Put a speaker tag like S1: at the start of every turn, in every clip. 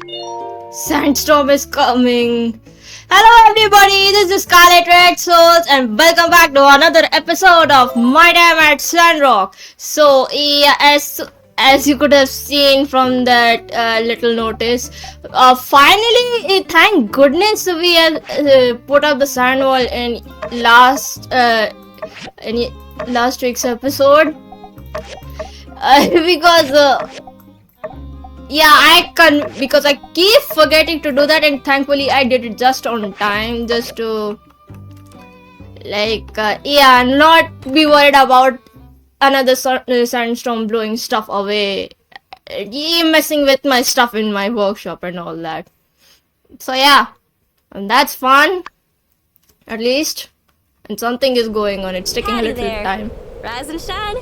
S1: Sandstorm is coming. Hello everybody, this is Scarlet Red Souls and welcome back to another episode of My Time at Sandrock. So yeah, as you could have seen from that little notice, finally, thank goodness we have put up the sand wall in last week's episode because. Yeah, because I keep forgetting to do that, and thankfully I did it just on time, just to not be worried about another sandstorm blowing stuff away, messing with my stuff in my workshop and all that. So yeah, and that's fun, at least, and something is going on. It's taking
S2: Howdy
S1: a little
S2: there.
S1: time.
S2: Rise and shine.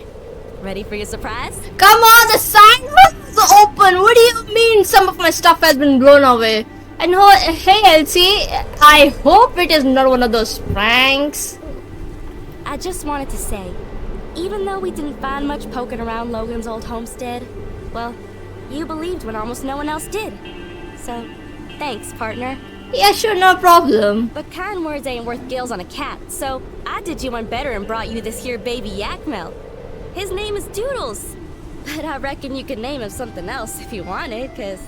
S2: Ready for your surprise?
S1: Come on, the sign was open. What do you mean some of my stuff has been blown away? And hey Elsie, I hope it is not one of those pranks.
S2: I just wanted to say, even though we didn't find much poking around Logan's old homestead, well, you believed when almost no one else did. So, thanks, partner.
S1: Yeah, sure, no problem.
S2: But kind words ain't worth gills on a cat, so I did you one better and brought you this here baby yak melt. His name is Doodles, but I reckon you could name him something else if you wanted, cause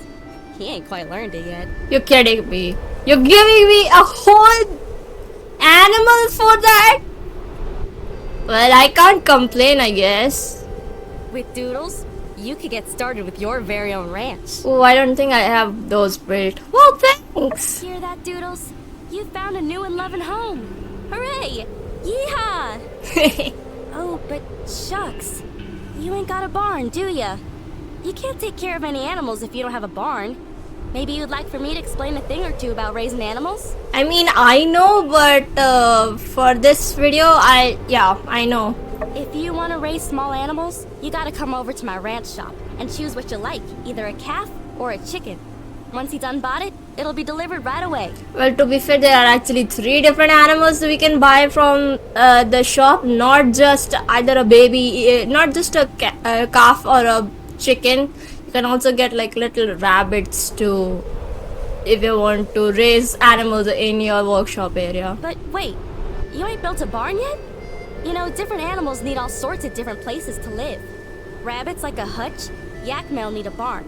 S2: he ain't quite learned it yet.
S1: You're kidding me. You're giving me a whole animal for that? Well, I can't complain, I guess.
S2: With Doodles, you could get started with your very own ranch.
S1: Oh, I don't think I have those built. Well, thanks.
S2: Hear that, Doodles? You found a new and loving home. Hooray! Yeehaw! Oh, but shucks. You ain't got a barn, do ya? You can't take care of any animals if you don't have a barn. Maybe you'd like for me to explain a thing or two about raising animals?
S1: I mean, I know, but for this video, I know.
S2: If you want to raise small animals, you gotta come over to my ranch shop and choose what you like, either a calf or a chicken. Once you done bought it, it'll be delivered right away.
S1: Well, to be fair, there are actually 3 different animals we can buy from the shop, not just either a baby, not just a calf or a chicken. You can also get like little rabbits too, if you want to raise animals in your workshop area.
S2: But wait, you ain't built a barn yet? You know, different animals need all sorts of different places to live. Rabbits like a hutch, yak male need a barn.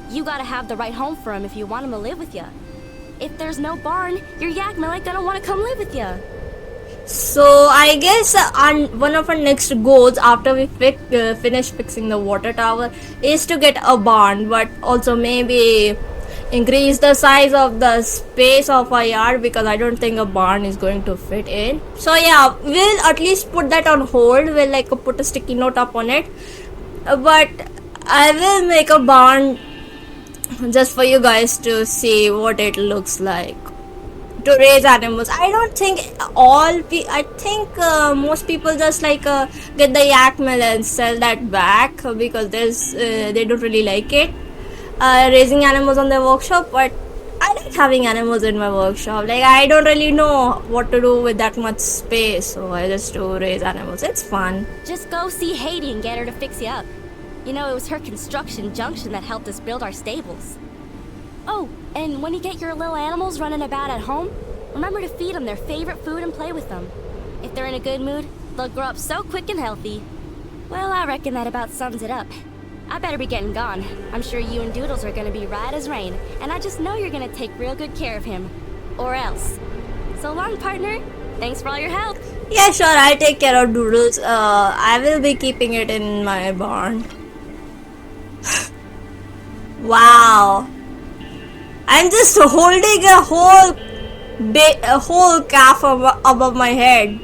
S2: You gotta have the right home for them if you want them to live with you. If there's no barn, your yak male ain't gonna want to come live with you.
S1: So I guess one of our next goals after we finish fixing the water tower is to get a barn, but also maybe increase the size of the space of our yard, because I don't think a barn is going to fit in. So yeah, we'll at least put that on hold. We'll put a sticky note up on it, but I will make a barn just for you guys to see what it looks like to raise animals. I don't think most people just get the yak male and sell that back, because they don't really like it, raising animals on their workshop. But I like having animals in my workshop. I don't really know what to do with that much space, so I just do raise animals. It's fun.
S2: Just go see Haiti and get her to fix you up. You know, it was her construction junction that helped us build our stables. Oh, and when you get your little animals running about at home, remember to feed them their favorite food and play with them. If they're in a good mood, they'll grow up so quick and healthy. Well, I reckon that about sums it up. I better be getting gone. I'm sure you and Doodles are gonna be right as rain, and I just know you're gonna take real good care of him. Or else. So long, partner. Thanks for all your help.
S1: Yeah, sure, I'll take care of Doodles. I will be keeping it in my barn. Wow, I'm just holding a whole calf above my head.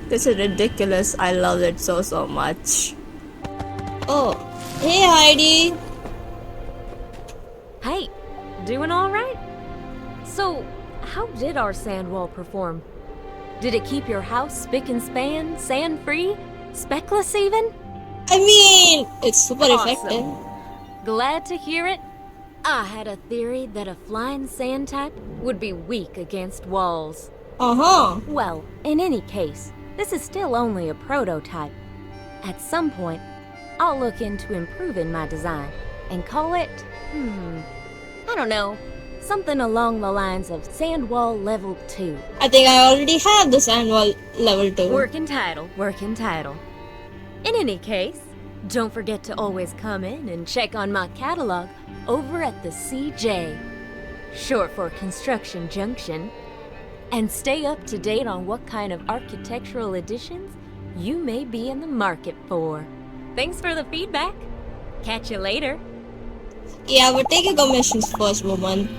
S1: This is ridiculous. I love it so much. Oh, hey Heidi.
S3: Hey, doing all right? So, how did our sand wall perform? Did it keep your house spick and span, sand-free, speckless even?
S1: I mean, it's super
S3: Awesome.
S1: effective.
S3: Glad to hear it. I had a theory that a flying sand type would be weak against walls. Well, in any case, this is still only a prototype. At some point, I'll look into improving my design and call it, I don't know. Something along the lines of sand wall level 2.
S1: I think I already have the sand wall level 2.
S3: Working title, working title. In any case, don't forget to always come in and check on my catalog over at the CJ, short for Construction Junction, and stay up to date on what kind of architectural additions you may be in the market for. Thanks for the feedback. Catch you later.
S1: Yeah, but take your commissions first, woman.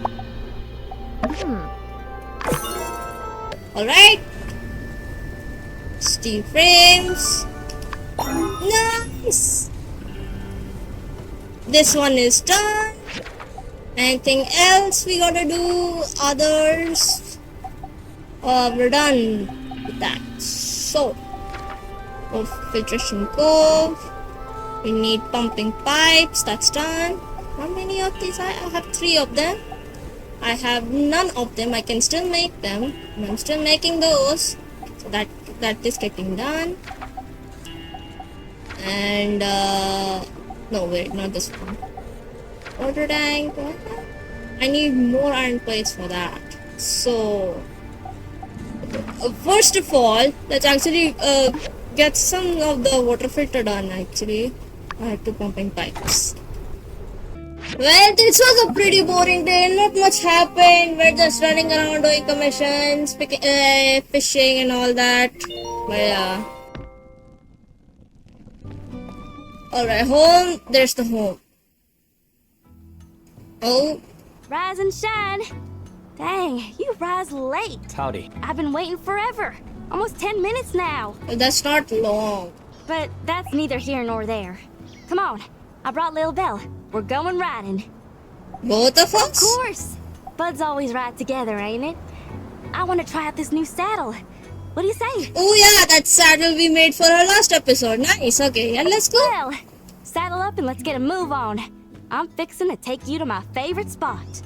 S1: Alright. Steel frames. Nice. This one is done. Anything else we gotta do? Others? We're done with that. So, for filtration cove, we need pumping pipes. That's done. How many of these? I have 3 of them. I have none of them. I can still make them. And I'm still making those. So that is getting done. And no, wait, not this one. Water tank. I need more iron plates for that. So first of all, let's actually get some of the water filter done. Actually, I have 2 pumping pipes. Well, this was a pretty boring day. Not much happened. We're just running around doing commissions, fishing and all that. But yeah. Alright, home. There's the home. Oh.
S2: Rise and shine. Dang, you rise late.
S4: Howdy.
S2: I've been waiting forever. Almost 10 minutes now.
S1: That's not long.
S2: But that's neither here nor there. Come on, I brought Lil Belle. We're going riding.
S1: Both of us?
S2: Of course. Buds always ride together, ain't it? I want to try out this new saddle. What do you say?
S1: Oh yeah, that saddle we made for our last episode. Nice. Okay, yeah, let's go.
S2: Well, saddle up and let's get a move on. I'm fixing to take you to my favorite spot.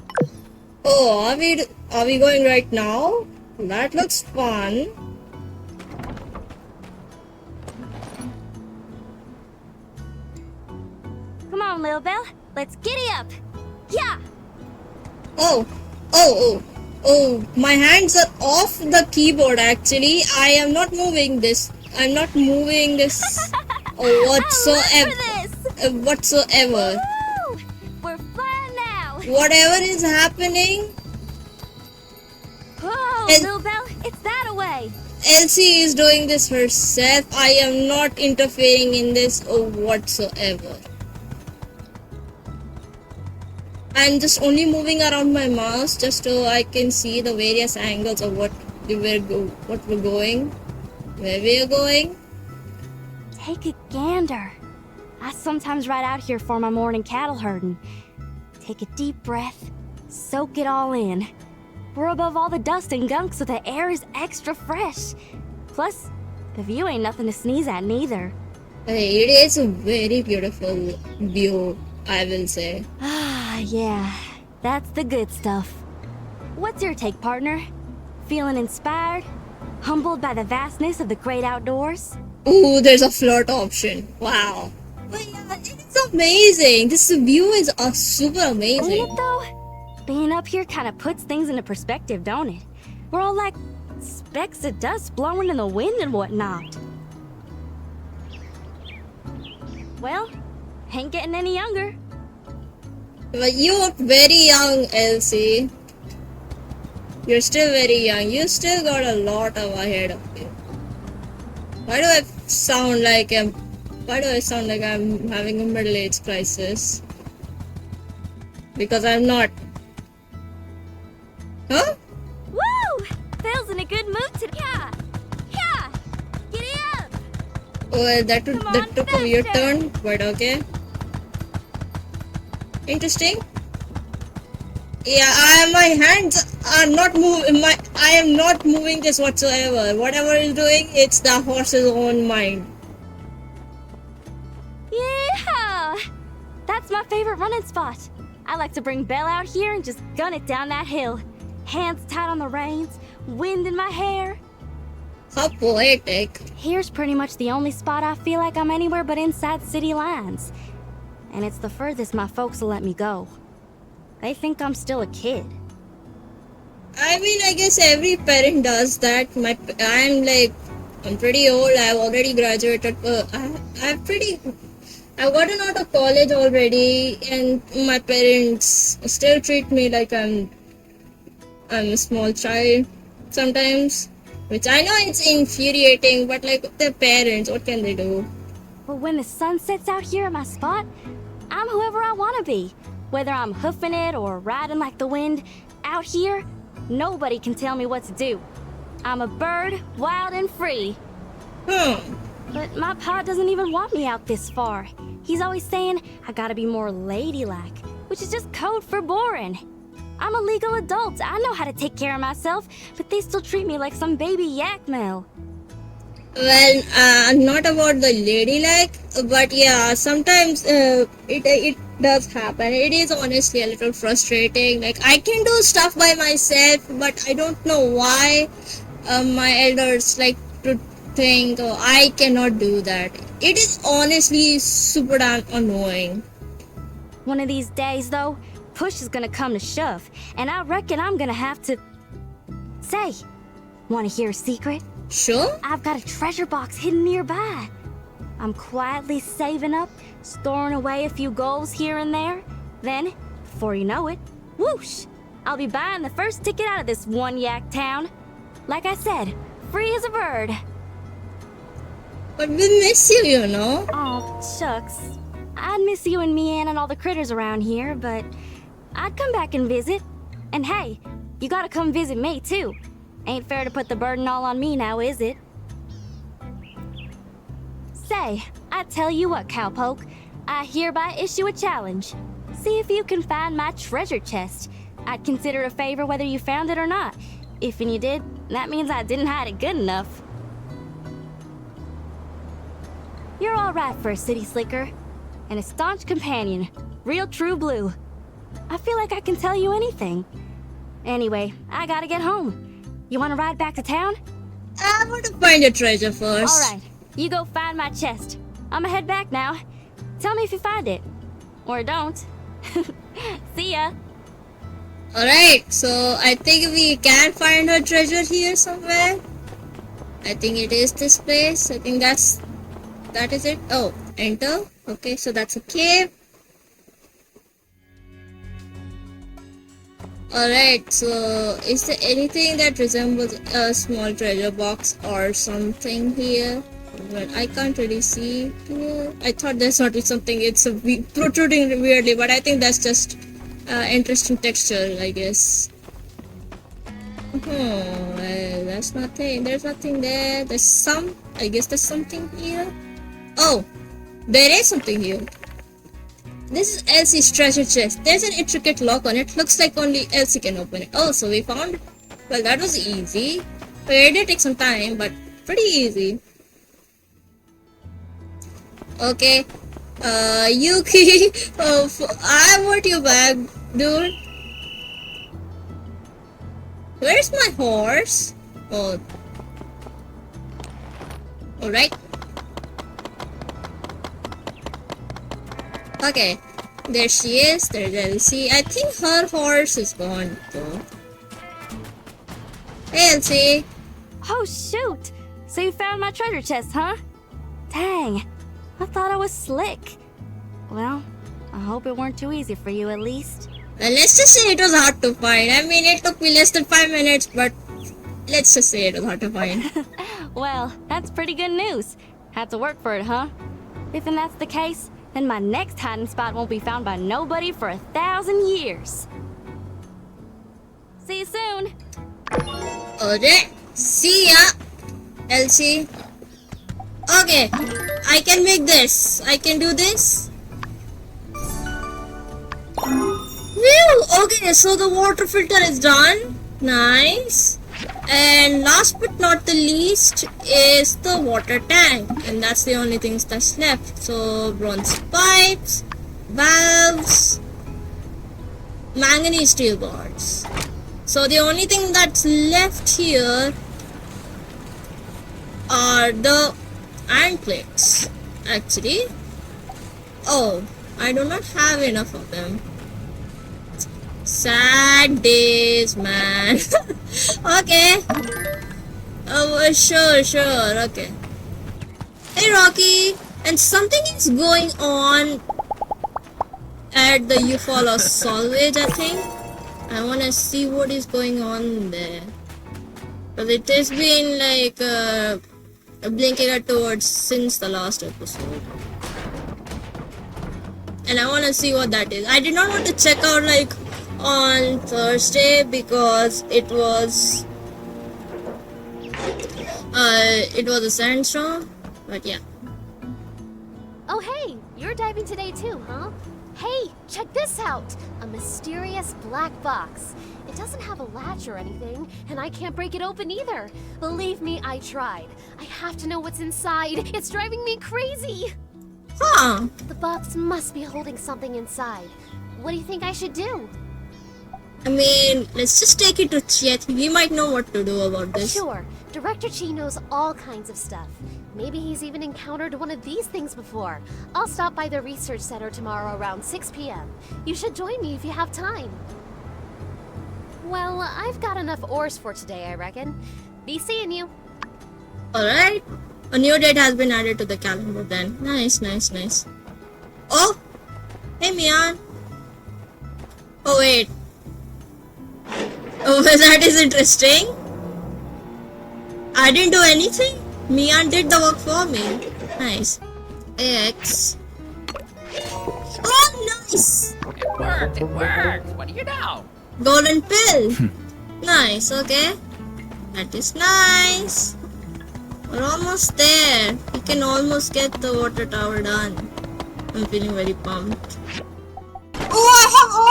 S1: Oh, are we going right now? That looks fun.
S2: Come on, Lil Belle. Let's giddy up. Yeah.
S1: Oh, my hands are off the keyboard actually. I am not moving this. I'm not moving this whatsoever.
S2: Woo! We're flying now.
S1: Whatever is happening,
S2: Whoa,
S1: And-
S2: Lil Belle, it's that away.
S1: Elsie is doing this herself. I am not interfering in this whatsoever. I'm just only moving around my mouse just so I can see the various angles of what we're going, where we're going.
S2: Take a gander. I sometimes ride out here for my morning cattle herding. Take a deep breath, soak it all in. We're above all the dust and gunk, so the air is extra fresh. Plus, the view ain't nothing to sneeze at neither.
S1: Hey, it is a very beautiful view, I will say.
S2: Ah, yeah, that's the good stuff. What's your take, partner? Feeling inspired? Humbled by the vastness of the great outdoors?
S1: Ooh, there's a float option. Wow. But yeah, it's amazing. This view is super
S2: Ain't
S1: amazing.
S2: it though? Being up here kind of puts things into perspective, don't it? We're all like specks of dust blowing in the wind and whatnot. Well, ain't getting any younger.
S1: But you look very young, Elsie. You're still very young. You still got a lot of ahead of you. Why do I sound like I'm having a middle-age crisis? Because I'm not. Huh?
S2: Woo! Phil's in a good mood today. Yeah! Yeah! Giddy up!
S1: Well, that
S2: Come
S1: took
S2: on,
S1: a weird
S2: faster.
S1: turn, but okay. Interesting. Yeah, my hands are not moving. I am not moving this whatsoever. Whatever is doing, it's the horse's own mind.
S2: Yeah! That's my favorite running spot. I like to bring Belle out here and just gun it down that hill. Hands tight on the reins, wind in my hair.
S1: How poetic.
S2: Here's pretty much the only spot I feel like I'm anywhere but inside city lines. And it's the furthest my folks will let me go. They think I'm still a kid.
S1: I mean, I guess every parent does that. I'm pretty old. I've already graduated. I've gotten out of college already, and my parents still treat me like I'm a small child sometimes, which I know it's infuriating, but like their parents, what can they do?
S2: But when the sun sets out here at my spot, I'm whoever I want to be. Whether I'm hoofing it or riding like the wind, out here, nobody can tell me what to do. I'm a bird, wild and free. But my pa doesn't even want me out this far. He's always saying I gotta be more ladylike, which is just code for boring. I'm a legal adult. I know how to take care of myself, but they still treat me like some baby yak male.
S1: Well, not about the ladylike, but yeah, sometimes it does happen. It is honestly a little frustrating. Like I can do stuff by myself, but I don't know why my elders like to think, oh, I cannot do that. It is honestly super damn annoying.
S2: One of these days, though, push is gonna come to shove, and I reckon I'm gonna have to... Say, wanna hear a secret?
S1: Sure?
S2: I've got a treasure box hidden nearby. I'm quietly saving up, storing away a few goals here and there. Then, before you know it, whoosh! I'll be buying the first ticket out of this one yak town. Like I said, free as a bird.
S1: But we miss you, you know.
S2: Oh, shucks. I'd miss you and Mian and all the critters around here, but I'd come back and visit. And hey, you gotta come visit me too. Ain't fair to put the burden all on me now, is it? Say, I tell you what, Cowpoke. I hereby issue a challenge. See if you can find my treasure chest. I'd consider a favor whether you found it or not. If and you did, that means I didn't hide it good enough. You're all right for a city slicker. And a staunch companion. Real true blue. I feel like I can tell you anything. Anyway, I gotta get home. You wanna ride back to town?
S1: I want to find a treasure first.
S2: Alright, you go find my chest. I'ma head back now. Tell me if you find it. Or don't. See ya.
S1: Alright, so I think we can find her treasure here somewhere. I think it is this place. I think that is it. Oh, enter. Okay, so that's a cave. Alright, so is there anything that resembles a small treasure box or something here? But I can't really see here. I thought there's not something, it's protruding weirdly, but I think that's just interesting texture, I guess. Well, there's nothing there. I guess there's something here. Oh, there is something here. This is Elsie's treasure chest. There's an intricate lock on it. Looks like only Elsie can open it. Oh, so we found... Well, that was easy. It did take some time, but pretty easy. Okay. Yuki. I want you back, dude. Where's my horse? Oh. Alright. Okay, there she is. There's Elsie. I think her horse is gone though. Hey Elsie.
S2: Oh shoot! So you found my treasure chest, huh? Dang, I thought I was slick. Well, I hope it weren't too easy for you at least.
S1: Well, let's just say it was hard to find. I mean, it took me less than 5 minutes, but let's just say it was hard to find.
S2: Well, that's pretty good news. Had to work for it, huh? If that's the case, then my next hiding spot won't be found by nobody for 1,000 years. See you soon.
S1: Alright, see ya, Elsie. Okay, I can make this. I can do this. Whew, okay, so the water filter is done. Nice. And last but not the least is the water tank, and that's the only things that's left. So bronze pipes, valves, manganese steel bars. So the only thing that's left here are the iron plates. Actually, oh, I do not have enough of them. Sad days, man. Okay. Oh, sure, sure. Okay. Hey, Rocky. And something is going on at the Eufaula Salvage, I think. I wanna see what is going on there. But it has been like blinking towards since the last episode. And I wanna see what that is. I did not want to check out like on Thursday because it was a sandstorm. But yeah.
S4: Oh hey, you're diving today too, huh? Hey, check this out! A mysterious black box. It doesn't have a latch or anything, and I can't break it open either. Believe me, I tried. I have to know what's inside. It's driving me crazy!
S1: Huh.
S4: The box must be holding something inside. What do you think I should do?
S1: I mean, let's just take it to Chet. He might know what to do about this.
S4: Sure, Director Chi knows all kinds of stuff. Maybe he's even encountered one of these things before. I'll stop by the research center tomorrow around 6 p.m. You should join me if you have time. Well, I've got enough ores for today, I reckon. Be seeing you.
S1: Alright. A new date has been added to the calendar then. Nice, nice, nice. Oh! Hey, Mian. Oh, wait. Oh, that is interesting. I didn't do anything. Mian did the work for me. Nice. X. Oh, nice.
S5: It worked, it worked. What do you know?
S1: Golden pill. Nice, okay. That is nice. We're almost there. We can almost get the water tower done. I'm feeling very pumped. Oh, I have all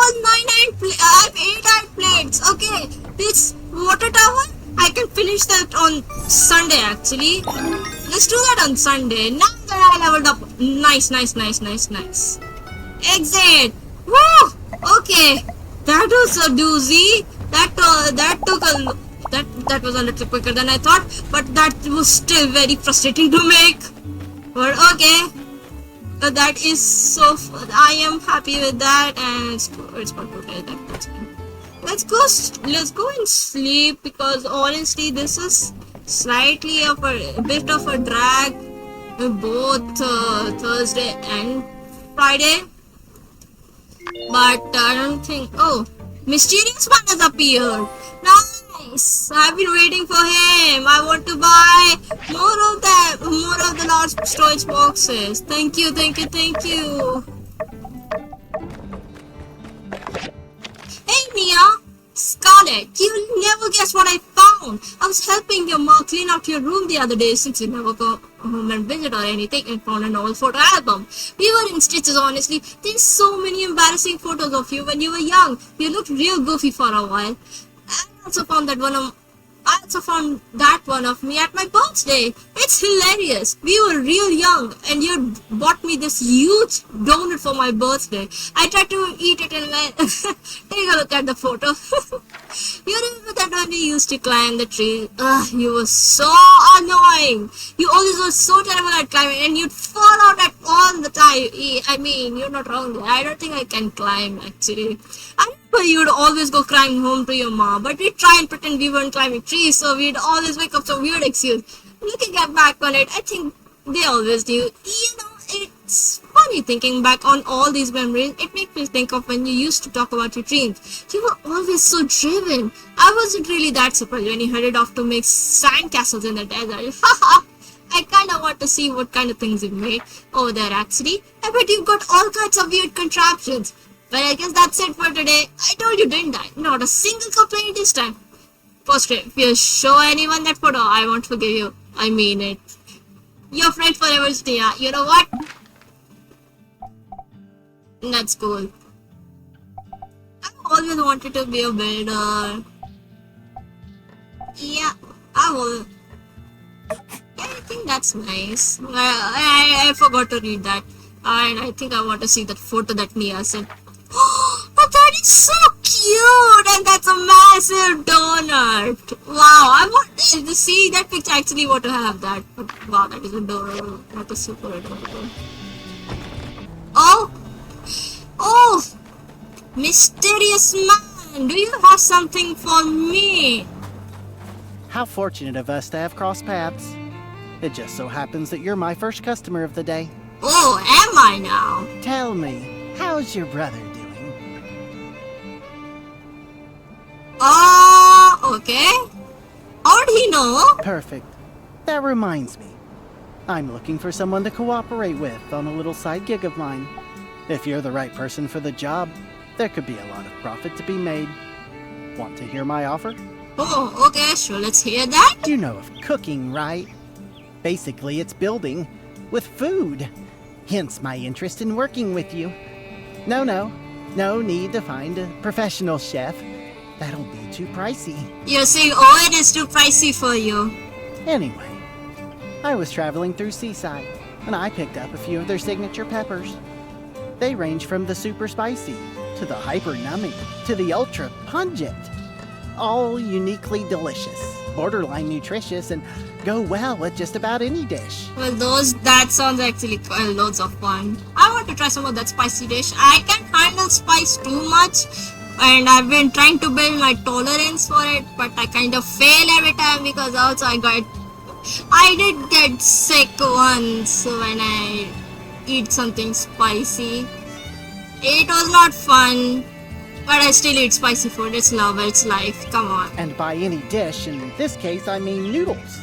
S1: 8 iron plates. Okay, this water tower, I can finish that on Sunday actually. Let's do that on Sunday. Now that I leveled up. Nice, nice, nice, nice, nice. Exit. Woo! Okay, that was a doozy. That was a little quicker than I thought, but that was still very frustrating to make. But okay. That is so fun. I am happy with that, and it's fun to play that. That's fine. Let's go and sleep because honestly, this is slightly of a bit of a drag, both Thursday and Friday. But I don't think. Oh, mysterious one has appeared. Nice. I've been waiting for him. I want to buy more of the large storage boxes. Thank you, thank you, thank you. Hey Mia, Scarlett, you'll never guess what I found. I was helping your mom clean out your room the other day since you never go home and visit or anything and found an old photo album. We were in stitches, honestly. There's so many embarrassing photos of you when you were young. You looked real goofy for a while. I also found that one of me at my birthday. It's hilarious. We were real young and you bought me this huge donut for my birthday. I tried to eat it and take a look at the photo. You remember that when we used to climb the tree? You were so annoying. You always were so terrible at climbing and you'd fall out at all the time. I mean, you're not wrong there. I don't think I can climb actually. I remember you'd always go crying home to your mom, but we'd try and pretend we weren't climbing trees, so we'd always wake up some weird excuse. Looking back on it, I think they always do. You know, it's funny thinking back on all these memories. It makes me think of when you used to talk about your dreams. You were always so driven. I wasn't really that surprised when you headed off to make sandcastles in the desert. I kinda want to see what kind of things you made over there actually. I bet you've got all kinds of weird contraptions. But I guess that's it for today. I told you, didn't I? Not a single complaint this time. First, if you show anyone that photo, I won't forgive you. I mean it. Your friend forever, Stia. You know what? That's cool. I've always wanted to be a builder. Yeah, I will. I think that's nice. I forgot to read that. And I think I want to see that photo that Nia sent. But that is so cute, and that's a massive donut. Wow, I want to see that picture. I actually want to have that. But wow, that is adorable. That is super adorable. Oh, mysterious man. man, do you have something for me?
S6: How fortunate of us to have crossed paths. It just so happens that you're my first customer of the day.
S1: Oh, am I now?
S6: Tell me, how's your brother doing?
S1: Okay. How'd he know?
S6: Perfect. That reminds me. I'm looking for someone to cooperate with on a little side gig of mine. If you're the right person for the job, there could be a lot of profit to be made. Want to hear my offer?
S1: Oh, okay, sure, let's hear that.
S6: You know of cooking, right? Basically, it's building with food. Hence my interest in working with you. No need to find a professional chef. That'll be too pricey.
S1: You're saying, oh, it is too pricey for you.
S6: Anyway, I was traveling through Seaside, and I picked up a few of their signature peppers. They range from the super spicy, to the hyper numbing, to the ultra pungent. All uniquely delicious, borderline nutritious, and go well with just about any dish.
S1: Well, that sounds actually loads of fun. I want to try some of that spicy dish. I can't handle spice too much, and I've been trying to build my tolerance for it, but I kind of fail every time because also I did get sick once when I eat something spicy. It was not fun, but I still eat spicy food. It's love, it's life. Come on.
S6: And by any dish, in this case I mean noodles.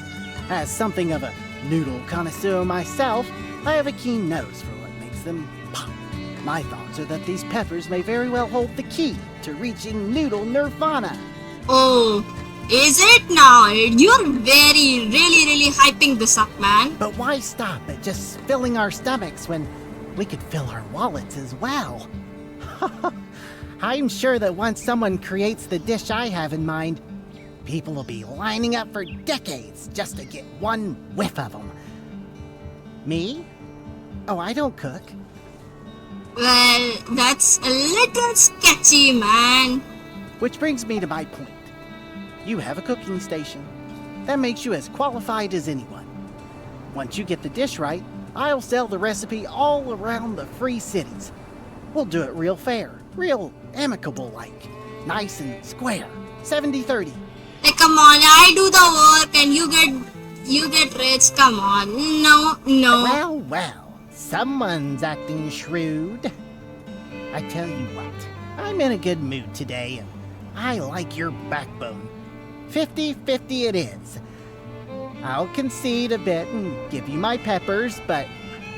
S6: As something of a noodle connoisseur myself, I have a keen nose for what makes them pop. My thoughts are that these peppers may very well hold the key to reaching noodle nirvana.
S1: Oh, is it now? You're really hyping this up, man.
S6: But why stop at just filling our stomachs when we could fill our wallets as well? I'm sure that once someone creates the dish I have in mind, people will be lining up for decades just to get one whiff of them. Me? Oh, I don't cook.
S1: Well, that's a little sketchy, man.
S6: Which brings me to my point. You have a cooking station. That makes you as qualified as anyone. Once you get the dish right, I'll sell the recipe all around the free cities. We'll do it real fair, real amicable-like. Nice and square. 70-30.
S1: Hey, come on, I do the work and you get rich. Come on. No.
S6: Well, someone's acting shrewd. I tell you what, I'm in a good mood today, and I like your backbone. 50-50 it is. I'll concede a bit and give you my peppers, but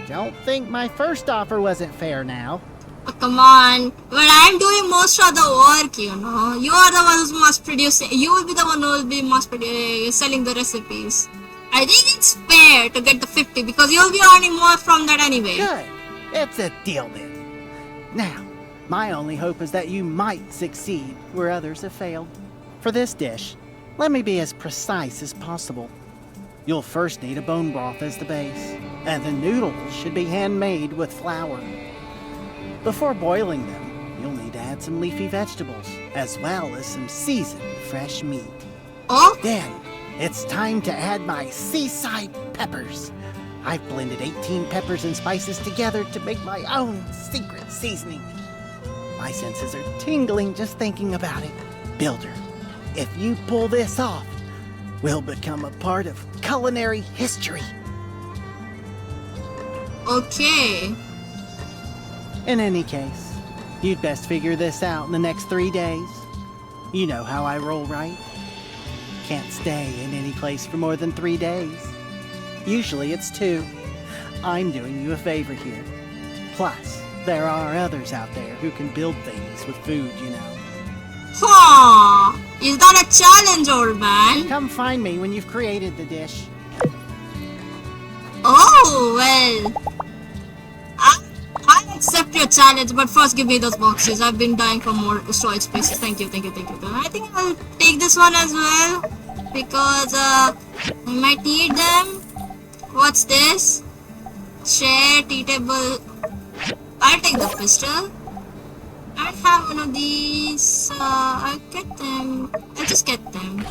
S6: don't think my first offer wasn't fair now.
S1: Oh, come on. But I'm doing most of the work, you know. You are the one who must produce. You will be the one who will be selling the recipes. I think it's fair to get the 50 because you'll be earning more from that anyway.
S6: Good. It's a deal then. Now, my only hope is that you might succeed where others have failed. For this dish, let me be as precise as possible. You'll first need a bone broth as the base, and the noodles should be handmade with flour. Before boiling them, you'll need to add some leafy vegetables, as well as some seasoned fresh meat.
S1: Oh?
S6: Then, it's time to add my seaside peppers. I've blended 18 peppers and spices together to make my own secret seasoning. My senses are tingling just thinking about it. Builder, if you pull this off, we'll become a part of culinary history.
S1: Okay.
S6: In any case, you'd best figure this out in the next 3 days. You know how I roll, right? Can't stay in any place for more than 3 days. Usually it's 2. I'm doing you a favor here. Plus, there are others out there who can build things with food, you know.
S1: Huh. Is that a challenge, old man?
S6: Come find me when you've created the dish.
S1: Oh, well. I accept your challenge, but first give me those boxes. I've been dying for more storage space. Thank you. I think I'll take this one as well, because I might need them. What's this? Chair, tea table. I'll take the pistol. I have one of these. I'll get them. I'll just get them.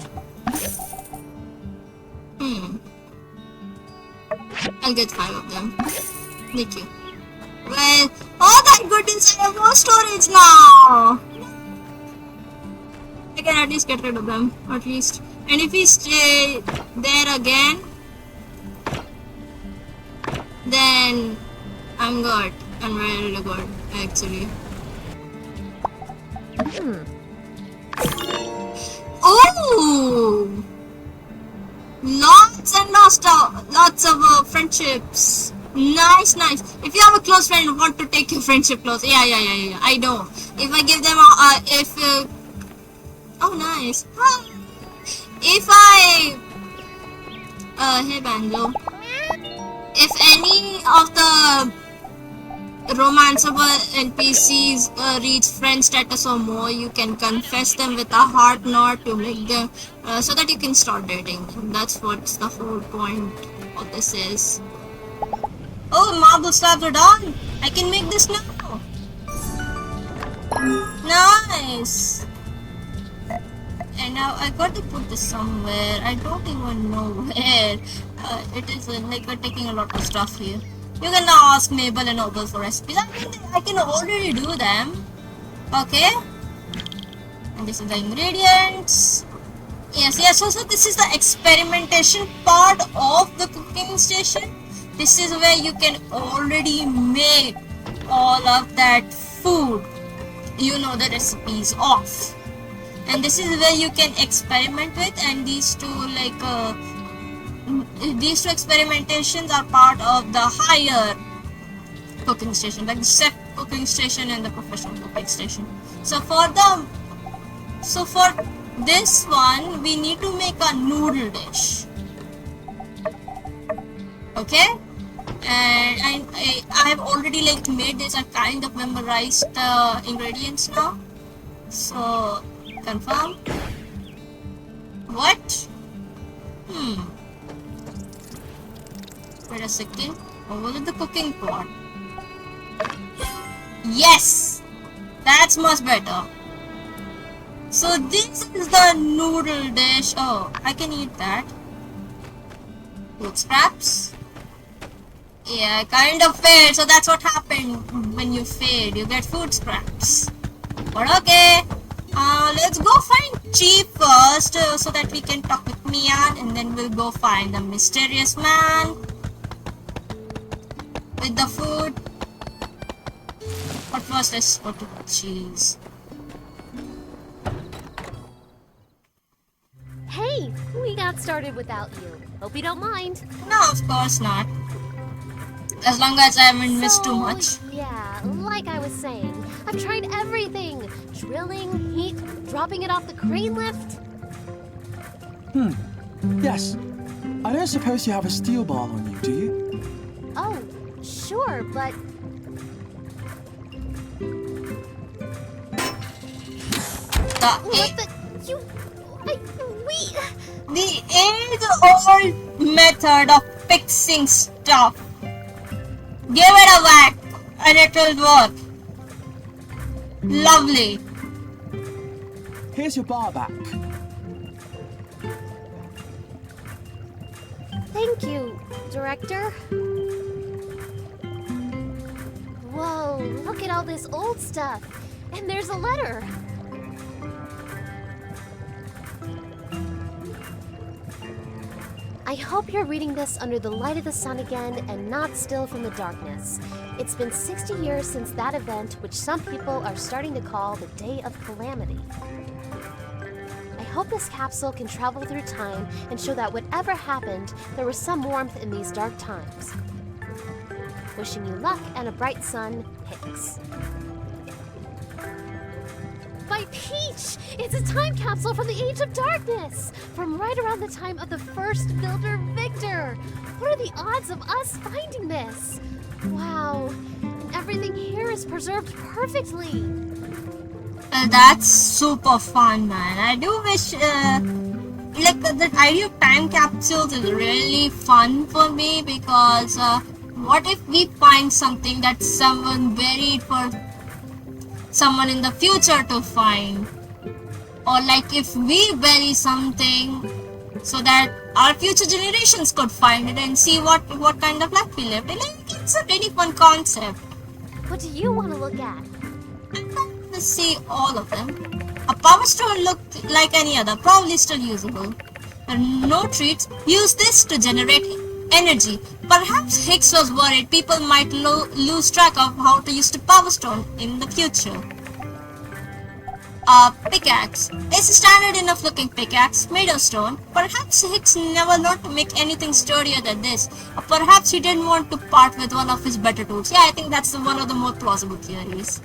S1: I'll get 5 of them. Thank you. Well, oh that goodness, I have more storage now! we can at least get rid of them, at least. And if we stay there again, then I'm good. I'm really good, actually. Oh! Lots of friendships. Nice. If you have a close friend who want to take your friendship close, yeah. I know. If I give them oh nice. If I hey Banjo. If any of the romanceable NPCs reach friend status or more, you can confess them with a heart nod to make them so that you can start dating them. That's what's the whole point of this is. Oh, marble slabs are done. I can make this now. Nice. And now I got to put this somewhere. I don't even know where. It is like we're taking a lot of stuff here. You can now ask Mabel and Noble for recipes. I can already do them. Okay. And this is the ingredients. Yes. So this is the experimentation part of the cooking station. This is where you can already make all of that food. You know the recipes of. And this is where you can experiment with, and these two experimentations are part of the higher cooking station, like the chef cooking station and the professional cooking station. So for this one, we need to make a noodle dish. Okay, and I have already made this. I kind of memorized the ingredients now. So confirm. What? Wait a second. Over the cooking pot. Yes! That's much better. So this is the noodle dish. Oh, I can eat that. Food scraps. Yeah, I kind of failed. So that's what happened when you failed. You get food scraps. But okay. Let's go find Chief first so that we can talk with Mian, and then we'll go find the mysterious man with the food. But first, let's go to cheese.
S4: Hey, we got started without you. Hope you don't mind.
S1: No, of course not. As long as I haven't missed too much.
S4: Yeah, like I was saying, I've tried everything. Drilling, heat, dropping it off the crane lift.
S7: Yes. I don't suppose you have a steel ball on you, do you?
S4: Oh, sure, but...
S1: The age-old method of fixing stuff. Give it a whack and it will work. Lovely.
S7: Here's your bar back.
S4: Thank you, Director. Whoa, look at all this old stuff. And there's a letter. I hope you're reading this under the light of the sun again and not still from the darkness. It's been 60 years since that event, which some people are starting to call the Day of Calamity. I hope this capsule can travel through time and show that whatever happened, there was some warmth in these dark times. Wishing you luck and a bright sun, Hicks. By Peach! It's a time capsule from the Age of Darkness! From right around the time of the first Builder Victor! What are the odds of us finding this? Wow, and everything here is preserved perfectly!
S1: That's super fun, man. I do wish, the idea of time capsules is really fun for me because what if we find something that someone buried for someone in the future to find, or if we bury something so that our future generations could find it and see what kind of life we lived. It's a really fun concept.
S4: What do you want to look at?
S1: I want to see all of them. A power stone looked like any other, probably still usable. No treats. Use this to generate energy. Perhaps Hicks was worried people might lose track of how to use the power stone in the future. A pickaxe. It's a standard enough looking pickaxe made of stone. Perhaps Hicks never learned to make anything sturdier than this. Or perhaps he didn't want to part with one of his better tools. Yeah, I think that's one of the more plausible theories.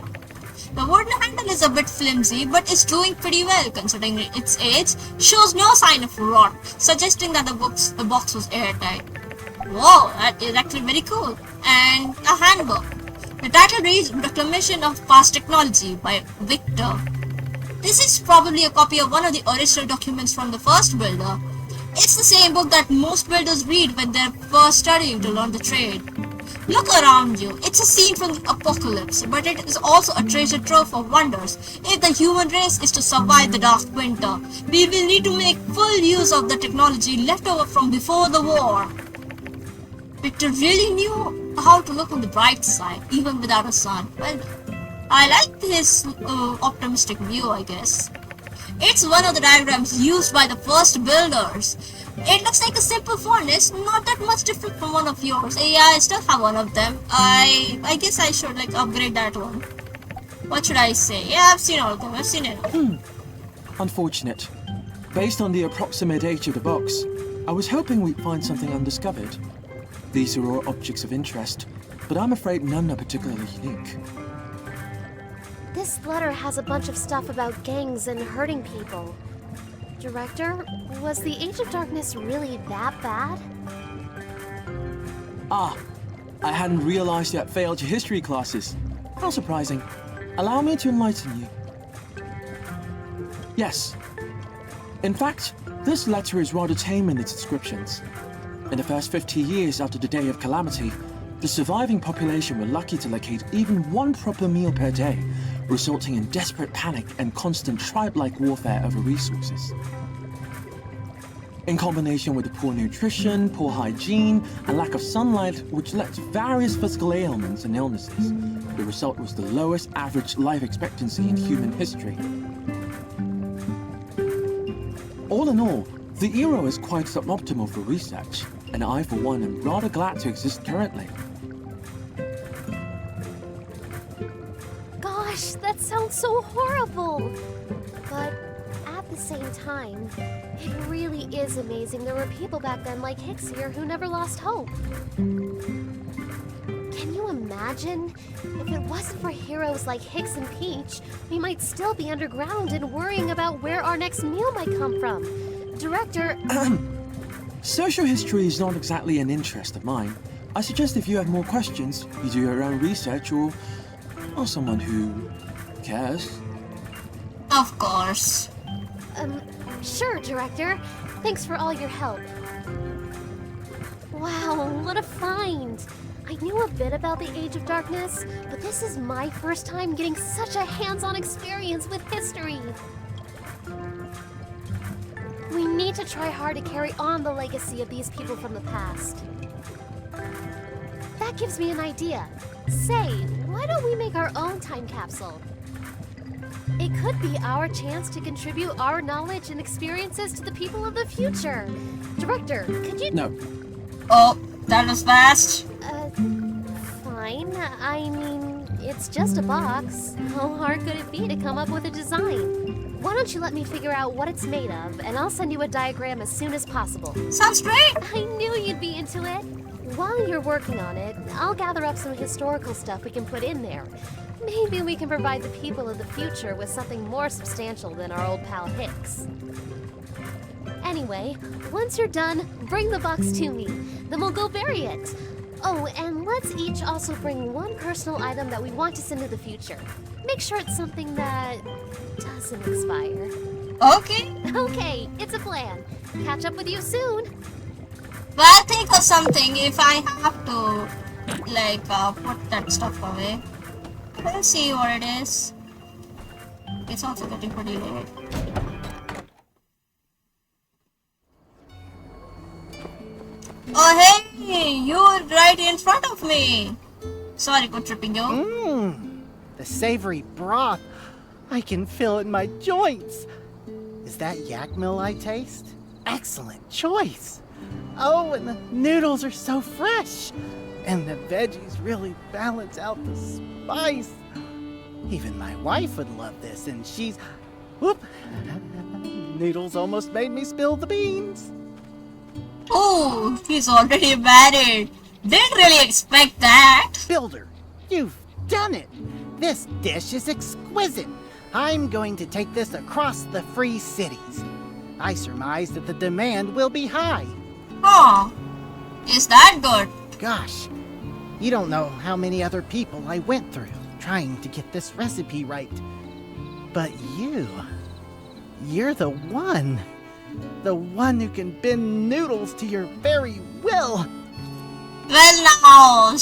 S1: The wooden handle is a bit flimsy, but it's doing pretty well considering its age. Shows no sign of rot, suggesting that the box was airtight. Whoa, that is actually very cool. And a handbook. The title reads Reclamation of Past Technology by Victor. This is probably a copy of one of the original documents from the first builder. It's the same book that most builders read when they're first studying to learn the trade. Look around you. It's a scene from the apocalypse, but it is also a treasure trove of wonders. If the human race is to survive the dark winter, we will need to make full use of the technology left over from before the war. Victor really knew how to look on the bright side, even without a sun. Well, I like his optimistic view, I guess. It's one of the diagrams used by the first builders. It looks like a simple furnace, not that much different from one of yours. Yeah, I still have one of them. I guess I should upgrade that one. What should I say? Yeah, I've seen all of them. I've seen it all.
S7: Unfortunate. Based on the approximate age of the box, I was hoping we'd find something undiscovered. These are all objects of interest, but I'm afraid none are particularly unique.
S4: This letter has a bunch of stuff about gangs and hurting people. Director, was the Age of Darkness really that bad?
S7: Ah, I hadn't realized you had failed your history classes. How surprising. Allow me to enlighten you. Yes. In fact, this letter is rather tame in its descriptions. In the first 50 years after the Day of Calamity, the surviving population were lucky to locate even one proper meal per day, resulting in desperate panic and constant tribe-like warfare over resources. In combination with the poor nutrition, poor hygiene, and lack of sunlight, which led to various physical ailments and illnesses, the result was the lowest average life expectancy in human history. All in all, the era is quite suboptimal for research, and I, for one, am rather glad to exist currently.
S4: Gosh, that sounds so horrible! But at the same time, it really is amazing there were people back then like Hicks here who never lost hope. Can you imagine? If it wasn't for heroes like Hicks and Peach, we might still be underground and worrying about where our next meal might come from. Director...
S7: Social history is not exactly an interest of mine. I suggest if you have more questions, you do your own research or someone who cares.
S1: Of course.
S4: Sure, Director. Thanks for all your help. Wow, what a find! I knew a bit about the Age of Darkness, but this is my first time getting such a hands-on experience with history. We need to try hard to carry on the legacy of these people from the past. That gives me an idea. Say, why don't we make our own time capsule? It could be our chance to contribute our knowledge and experiences to the people of the future. Director, could you...
S7: No.
S1: Oh, that was fast.
S4: Fine. I mean, it's just a box. How hard could it be to come up with a design? Why don't you let me figure out what it's made of, and I'll send you a diagram as soon as possible.
S1: Sounds great.
S4: I knew you'd be into it. While you're working on it, I'll gather up some historical stuff we can put in there. Maybe we can provide the people of the future with something more substantial than our old pal Hicks. Anyway, once you're done, bring the box to me. Then we'll go bury it. Oh, and let's each also bring one personal item that we want to send to the future. Make sure it's something that doesn't expire.
S1: Okay.
S4: Okay, it's a plan. Catch up with you soon.
S1: But I'll think of something if I have to, put that stuff away. Let's see what it is. It's also getting pretty late. Oh hey, you're right in front of me. Sorry for tripping you.
S6: The savory broth. I can feel it in my joints. Is that yak mill I taste? Excellent choice. Oh, and the noodles are so fresh. And the veggies really balance out the spice. Even my wife would love this, and she's... Whoop! Noodles almost made me spill the beans.
S1: Oh, he's already married. Didn't really expect that.
S6: Builder, you've done it. This dish is exquisite. I'm going to take this across the free cities. I surmise that the demand will be high.
S1: Huh. Is that good?
S6: Gosh, you don't know how many other people I went through trying to get this recipe right. But you're the one. The one who can bend noodles to your very will.
S1: Well now,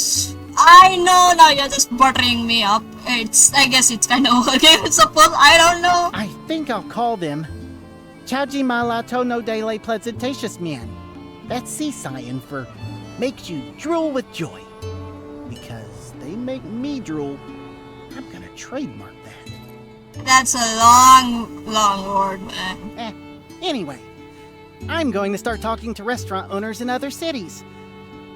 S1: I know now you're just buttering me up. I guess it's kind of okay, I suppose. I don't know.
S6: I think I'll call them Chaji Malato no Dele Pleasantatious Man. That's Seasayan for makes you drool with joy. Because they make me drool, I'm gonna trademark that.
S1: That's a long, long word, man.
S6: Anyway, I'm going to start talking to restaurant owners in other cities.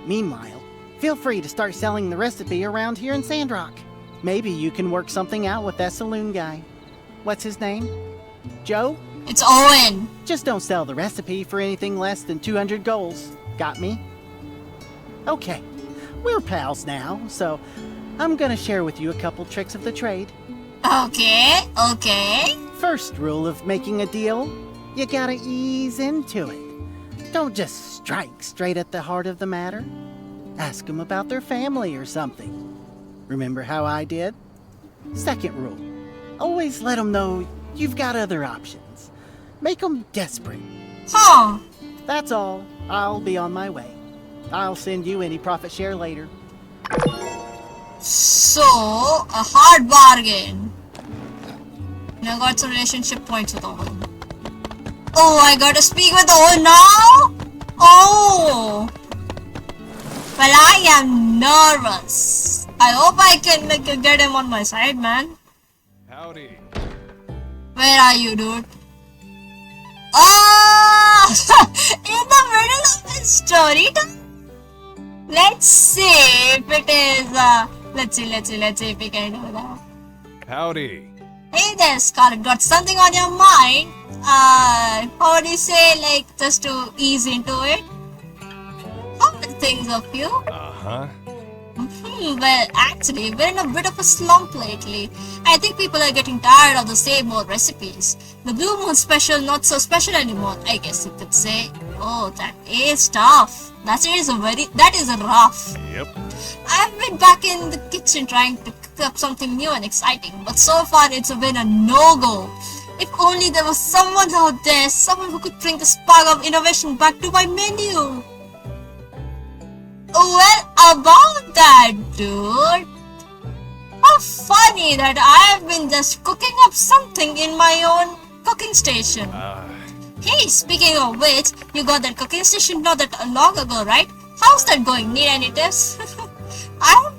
S6: Meanwhile, feel free to start selling the recipe around here in Sandrock. Maybe you can work something out with that saloon guy. What's his name? Joe?
S1: It's Owen.
S6: Just don't sell the recipe for anything less than 200 goals. Got me? Okay, we're pals now, so I'm gonna share with you a couple tricks of the trade.
S1: Okay.
S6: First rule of making a deal, you gotta ease into it. Don't just strike straight at the heart of the matter. Ask them about their family or something. Remember how I did? Second rule, always let them know you've got other options. Make them desperate.
S1: Huh.
S6: That's all. I'll be on my way. I'll send you any profit share later.
S1: So, a hard bargain. Now got some relationship points with Owen. Oh, I gotta speak with Owen now? Oh. Well, I am nervous. I hope I can get him on my side, man.
S8: Howdy.
S1: Where are you, dude? Oh! In the middle of his story time? Let's see if it is, let's see if we can do that.
S8: Howdy.
S1: Hey there, Scarlett, got something on your mind? How would you say, like, just to ease into it? How are things of you?
S8: Uh-huh.
S1: Well, actually, we're in a bit of a slump lately. I think people are getting tired of the same old recipes. The Blue Moon special, not so special anymore, I guess you could say. Oh, that is tough. That is rough.
S8: Yep.
S1: I've been back in the kitchen trying to cook up something new and exciting, but so far it's been a no-go. If only there was someone out there, someone who could bring the spark of innovation back to my menu. Well, about that, dude. How funny that I've been just cooking up something in my own cooking station. Hey, speaking of which, you got that cooking station not that long ago, right? How's that going? Need any tips? I've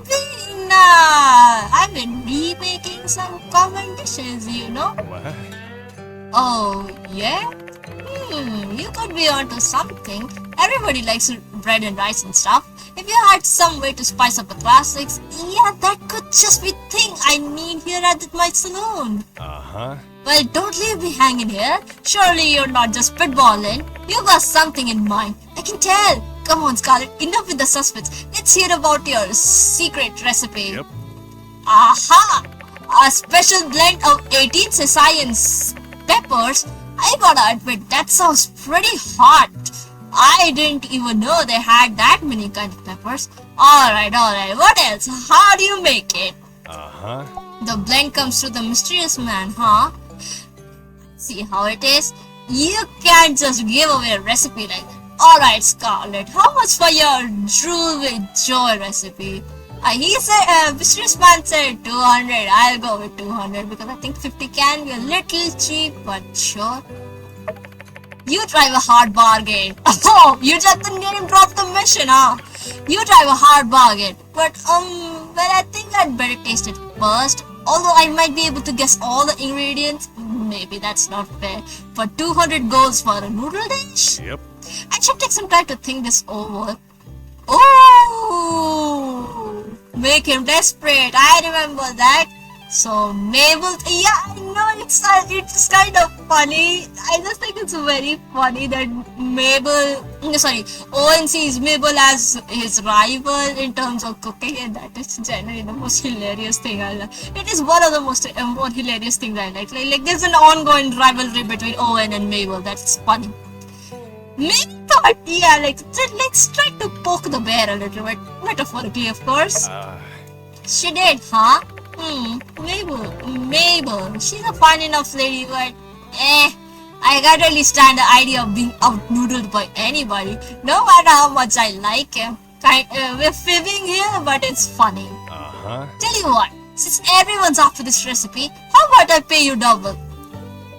S1: been remaking some common dishes, you know?
S8: What?
S1: Oh, yeah? You could be onto something. Everybody likes bread and rice and stuff. If you had some way to spice up the classics, yeah, that could just be thing I need here at my saloon.
S8: Uh-huh.
S1: Well, don't leave me hanging here. Surely you're not just spitballing. You got something in mind. I can tell. Come on, Scarlett, enough with the suspense. Let's hear about your secret recipe.
S8: Yep.
S1: Aha! A special blend of 18 Sicilian peppers. I gotta admit, that sounds pretty hot. I didn't even know they had that many kind of peppers. Alright. What else? How do you make it?
S8: Uh-huh.
S1: The blend comes through the mysterious man, huh? See how it is? You can't just give away a recipe like that. Alright, Scarlett, how much for your drool with joy recipe? He said, mysterious man said 200. I'll go with 200 because I think 50 can be a little cheap, but sure. You drive a hard bargain. Oh, you just didn't drop the mission, huh? You drive a hard bargain. But, well, I think I'd better taste it first. Although I might be able to guess all the ingredients, maybe that's not fair. For 200 golds for a noodle dish?
S8: Yep.
S1: I should take some time to think this over. Oh, make him desperate. I remember that. So Mabel, yeah, I know it's kind of funny. I just think it's very funny that Owen sees Mabel as his rival in terms of cooking, and that is generally the most hilarious thing I like. It is one of the most hilarious things I like. Like there's an ongoing rivalry between Owen and Mabel. That's funny. Maybe thought, yeah, let's try to poke the bear a little bit, metaphorically, of course. She did, huh? Mabel, she's a fine enough lady, but I can't really stand the idea of being out-noodled by anybody, no matter how much I like him. We're fibbing here, but it's funny. Tell you what, since everyone's after this recipe, how about I pay you double?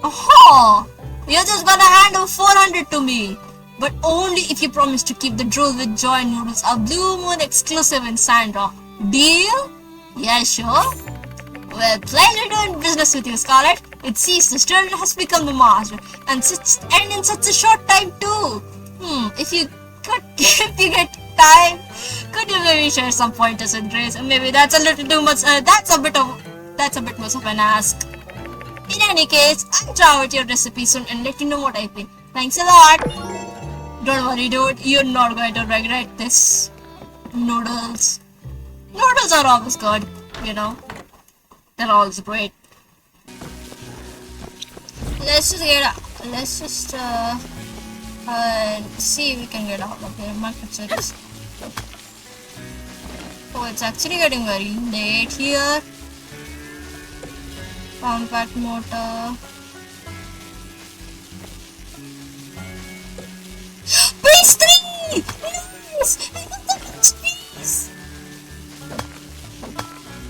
S1: Oh, you're just gonna hand over 400 to me, but only if you promise to keep the Drool with Joy noodles a Blue Moon exclusive in Sandrock. Deal? Yeah, sure. Well, pleasure doing business with you, Scarlet. It seems the student has become the master, and in such a short time too. If you get time, could you maybe share some pointers with Grace? Maybe that's a little too much. That's a bit much of an ask. In any case, I'll try out your recipe soon and let you know what I think. Thanks a lot. Don't worry, dude. You're not going to regret this. Noodles are always good, you know. They're always great. Let's just see if we can get out of here. Market series. Oh, it's actually getting very late here. Compact motor. Pastry! Nice! I got the pastries!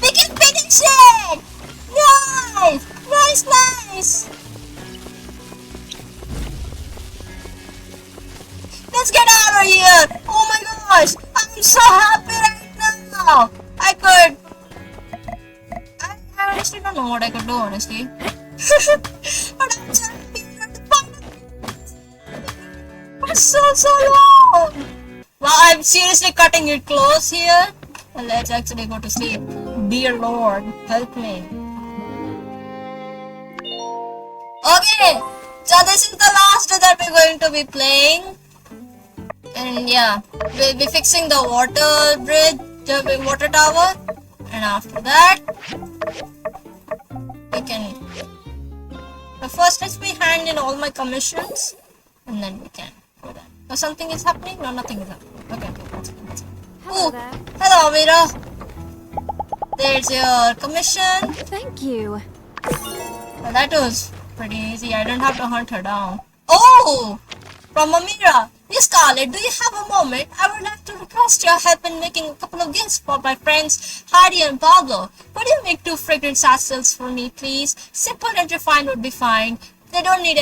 S1: We can finish it! Nice! Nice! Let's get out of here! Oh my gosh! I'm so happy right now! I honestly don't know what I could do, honestly. But I'm so happy at the final. For so long! Well, I'm seriously cutting it close here. Well, let's actually go to sleep. Dear Lord, help me. Okay, so this is the last that we're going to be playing. And yeah, we'll be fixing the water bridge, the water tower. And after that, we can... But first, let me hand in all my commissions. And then we can do that. So something is happening? No, nothing is happening. Okay, that's it.
S3: Hello there.
S1: Hello, Mira. There's your commission.
S3: Thank you.
S1: Well, that was pretty easy. I don't have to hunt her down. Oh! From Amira. Yes, Scarlet, do you have a moment? I would like to request your help in making a couple of gifts for my friends Hardy and Pablo. Could you make 2 fragrant satchels for me, please? Simple and refined would be fine. They don't need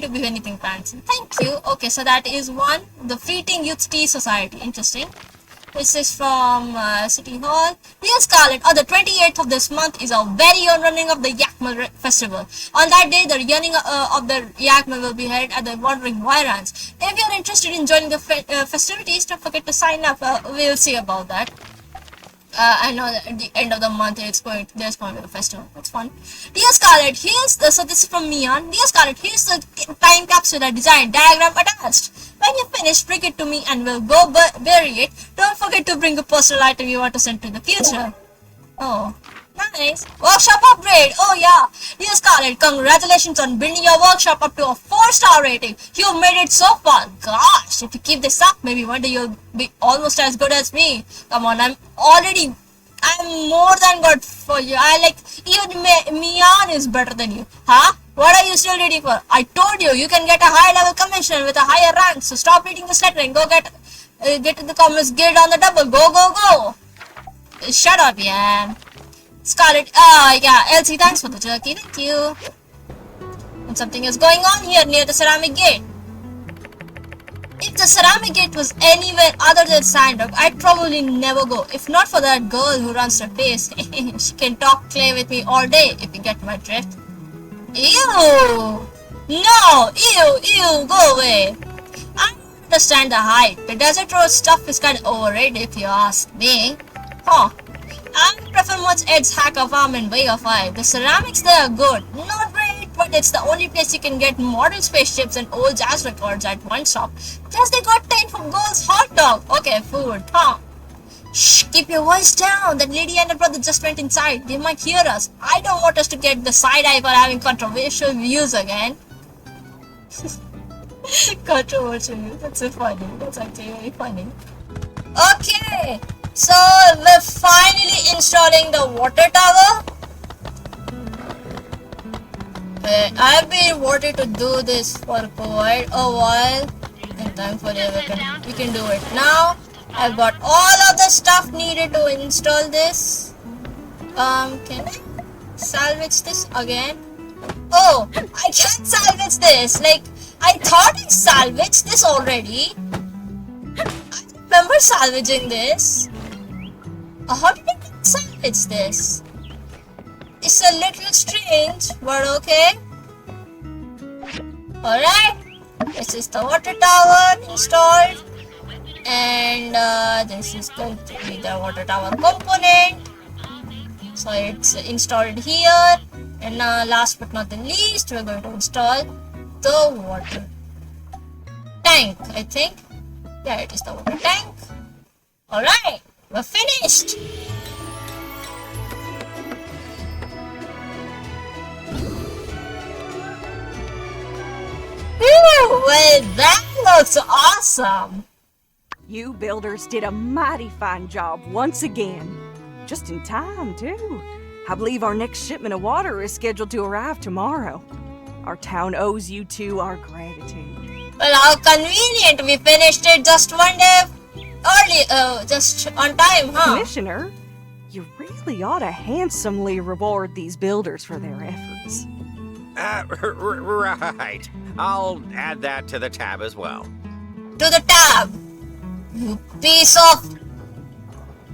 S1: to be anything fancy. Thank you. Okay, so that is one. The Fleeting Youth Tea Society. Interesting. This is from City Hall. Dear Scarlet, on the 28th of this month is our very own running of the Yakmal Festival. On that day, the running of the Yakmal will be held at the Wandering Wyrans. If you're interested in joining the festivities, don't forget to sign up. We'll see about that. I know that at the end of the month there's going to be a festival. That's fun. Dear Scarlet, so this is from Mian. Dear Scarlet, here's the time capsule I designed, diagram attached. When you finish, bring it to me and we'll go bury it. Don't forget to bring a personal item you want to send to the future. Oh, nice. Workshop upgrade. Oh yeah. Dear Scarlet, congratulations on building your workshop up to a 4-star rating. You've made it so far. Gosh, if you keep this up, maybe one day you'll be almost as good as me. Come on, I'm more than good for you. Even Mian is better than you. Huh? What are you still ready for? I told you, you can get a high level commission with a higher rank. So stop reading this letter and go get to the Commerce Guild on the double. Go. Shut up, yeah. Scarlet, yeah, Elsie, thanks for the turkey. Thank you. And something is going on here near the ceramic gate. If the ceramic gate was anywhere other than Sandrock, I'd probably never go. If not for that girl who runs the place. She can talk clay with me all day, if you get my drift. Ew! No! Ew! Go away! I don't understand the hype. The desert road stuff is kind of overrated if you ask me. Huh. I prefer much Ed's hacker farm and way of life. The ceramics there are good. Not great, but it's the only place you can get modern spaceships and old jazz records at one shop. Plus they got 10 for Gold's hot dog. Okay, food. Huh. Shh, keep your voice down. That lady and her brother just went inside. They might hear us. I don't want us to get the side eye for having controversial views again. Controversial views. That's so funny. That's actually very funny. Okay. So we're finally installing the water tower. I've been wanting to do this for quite a while, and thankfully we can do it now. I've got all of the stuff needed to install this. Can I salvage this again? Oh, I can't salvage this. Like, I thought I salvaged this already. I remember salvaging this. How did I salvage this? It's a little strange, but okay. Alright, this is the water tower installed. And this is going to be the water tower component. So it's installed here. And last but not the least, we're going to install the water tank, I think. Yeah, it is the water tank. Alright, we're finished. Ooh, well, that looks awesome.
S9: You builders did a mighty fine job once again. Just in time, too. I believe our next shipment of water is scheduled to arrive tomorrow. Our town owes you two our gratitude.
S1: Well, how convenient. We finished it just one day early, just on time, huh?
S9: Commissioner, you really ought to handsomely reward these builders for their efforts.
S10: Right. I'll add that to the tab as well.
S1: To the tab. You piece of...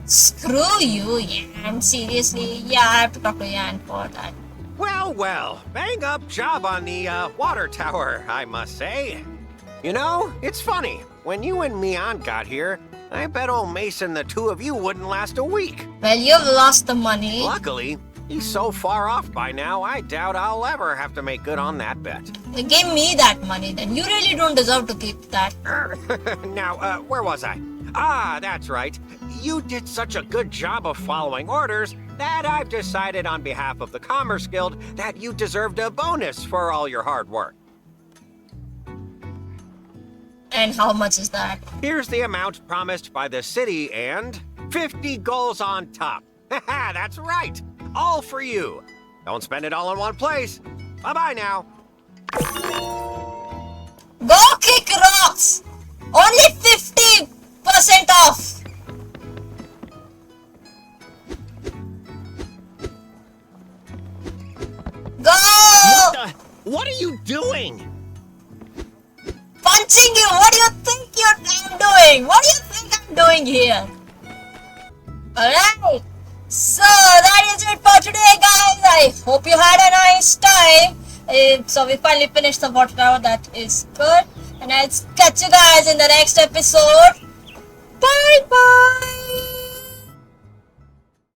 S1: Screw you, Yan. Seriously. Yeah, I have to talk to Yan for that.
S10: Well, bang up job on the water tower, I must say. You know, it's funny. When you and Mian got here, I bet old Mason the two of you wouldn't last a week.
S1: Well, you've lost the money.
S10: Luckily, he's so far off by now, I doubt I'll ever have to make good on that bet.
S1: Give me that money then. You really don't deserve to keep that.
S10: Now, where was I? Ah, that's right. You did such a good job of following orders that I've decided on behalf of the Commerce Guild that you deserved a bonus for all your hard work.
S1: And how much is that?
S10: Here's the amount promised by the city and 50 goals on top. Haha, that's right. All for you. Don't spend it all in one place. Bye-bye now.
S1: Go kick rocks! Only 50% off! Go!
S10: What are you doing?
S1: Punching you! What do you think I'm doing? What do you think I'm doing here? Alright! So that is it for today, guys. I hope you had a nice time. So we finally finished the water tower. That is good. And I'll catch you guys in the next episode. Bye bye!